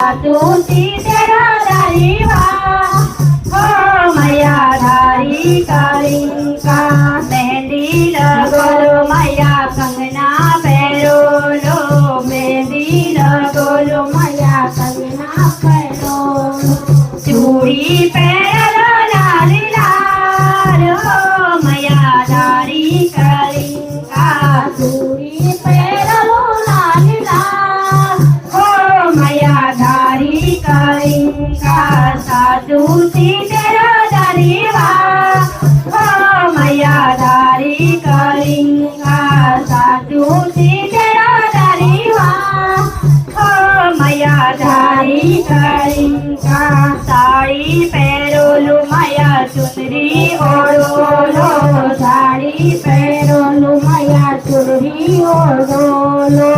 साधु तेरा दरिवा हो मैया धारी कलिंका मेहंदी लगोलो मैया कंगना पहरो लो मेहंदी लगोलो मैया कंगना पहरो चूड़ी पहरो लाल लाल हो मैया धारी कलिंका चूड़ी पहरो लाल लाल हो मैया धारी कलिंका साधु तेरा दरिवा हो मैया धारी कलिंका साधु तेरा दरिवा हो मैया धारी कलिंका साड़ी पहरो लो मैया चुनरी ओढ़ो लो साड़ी पहरो लो मैया चुनरी ओढ़ो लो